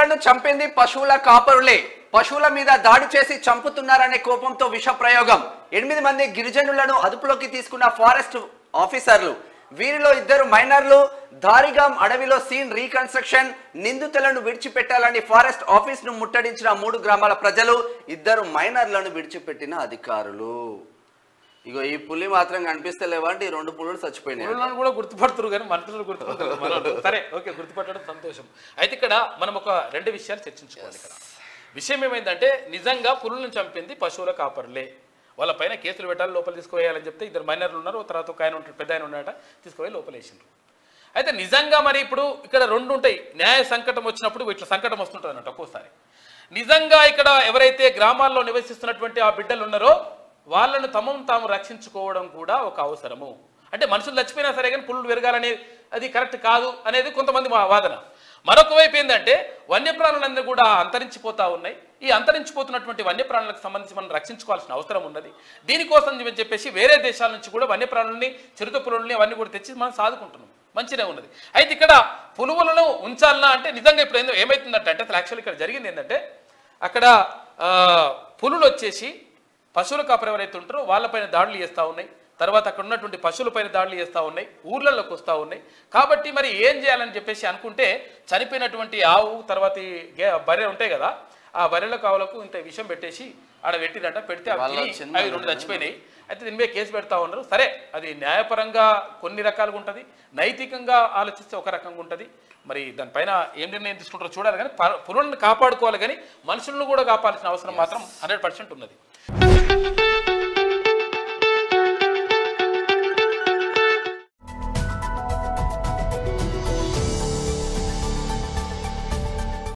పులులను చంపింది పశువుల కాపరులే. పశువుల మీద దాడి చేసి చంపుతున్నారనే కోపంతో విష ప్రయోగం. 8 మంది గిరిజనులను అదుపులోకి తీసుకున్న ఫారెస్ట్ ఆఫీసర్లు. వీరిలో 2 మైనర్లు. దారిగాం అడవిలో సీన్ రీకన్స్ట్రక్షన్. నిందితులను విడిచిపెట్టాలని ఫారెస్ట్ ఆఫీస్ ను ముట్టడించిన 3 గ్రామాల ప్రజలు. 2 మైనర్లను విడిచిపెట్టిన అధికారులు. ఇగో ఈ పులి మాత్రం కనిపిస్తలేవా అంటే ఈ 2 పులులు చచ్చిపోయినాయి. పులులను కూడా గుర్తుపడుతురు కానీ మనుషులు గుర్తుపడతారు. సరే, ఓకే, గుర్తుపట్టడం సంతోషం. అయితే ఇక్కడ మనం ఒక 2 విషయాలు చర్చించుకోవాలి. ఇక్కడ విషయం ఏమైందంటే నిజంగా పులులను చంపింది పశువుల కాపరులే. వాళ్ళ పైన కేసులు పెట్టాలి, లోపల తీసుకువేయాలని చెప్తే 2 మైనర్లు ఉన్నారు, తర్వాత ఒక ఆయన ఉంటాడు, పెద్ద ఆయన ఉన్నాడట, తీసుకుపోయి లోపల వేసిండ్రు. అయితే నిజంగా మరి ఇప్పుడు ఇక్కడ 2 ఉంటాయి. న్యాయ సంకటం వచ్చినప్పుడు ఇట్లా సంకటం వస్తుంటుంది అన్నట్టు ఒక్కోసారి. నిజంగా ఇక్కడ ఎవరైతే గ్రామాల్లో నివసిస్తున్నటువంటి ఆ బిడ్డలు ఉన్నారో వాళ్ళను తాము రక్షించుకోవడం కూడా ఒక అవసరము. అంటే మనుషులు చచ్చిపోయినా సరే కానీ పులులు పెరగాలనేది అది కరెక్ట్ కాదు అనేది కొంతమంది వాదన. మరొక వైపు ఏంటంటే వన్యప్రాణులన్నీ కూడా అంతరించిపోతూ ఉన్నాయి. ఈ అంతరించిపోతున్నటువంటి వన్యప్రాణులకు సంబంధించి మనం రక్షించుకోవాల్సిన అవసరం ఉన్నది. దీనికోసం చెప్పేసి వేరే దేశాల నుంచి కూడా వన్యప్రాణుల్ని, చిరుత పులుల్ని అవన్నీ కూడా తెచ్చి మనం సాదుకుంటున్నాం, మంచిగా ఉన్నది. అయితే ఇక్కడ పులులను ఉంచాలన్నా అంటే నిజంగా ఇప్పుడు ఏమవుతుందంటే అసలు యాక్చువల్లీ ఇక్కడ జరిగింది ఏంటంటే అక్కడ పులులు వచ్చేసి పశువుల కాపరు ఎవరైతే ఉంటారో వాళ్ళపైన దాడులు చేస్తూ ఉన్నాయి. తర్వాత అక్కడ ఉన్నటువంటి పశువులపైన దాడులు చేస్తూ ఉన్నాయి, ఊర్లలోకి వస్తూ ఉన్నాయి. కాబట్టి మరి ఏం చేయాలని చెప్పేసి అనుకుంటే చనిపోయినటువంటి ఆవు తర్వాత బర్రె ఉంటాయి కదా, ఆ బర్రెల కావులకు ఇంత విషం పెట్టేసి ఆడ పెట్టిరట. పెడితే అవి 2 చచ్చిపోయినాయి. అయితే దీని మీద కేసు పెడతా ఉన్నారు. సరే, అది న్యాయపరంగా కొన్ని రకాలుగా ఉంటుంది, నైతికంగా ఆలోచిస్తే ఒక రకంగా ఉంటుంది. మరి దానిపైన ఏం నిర్ణయం తీసుకుంటారో చూడాలి. కానీ పులులను కాపాడుకోవాలి, కానీ మనుషులను కూడా కాపాడాల్సిన అవసరం మాత్రం 100% ఉన్నది.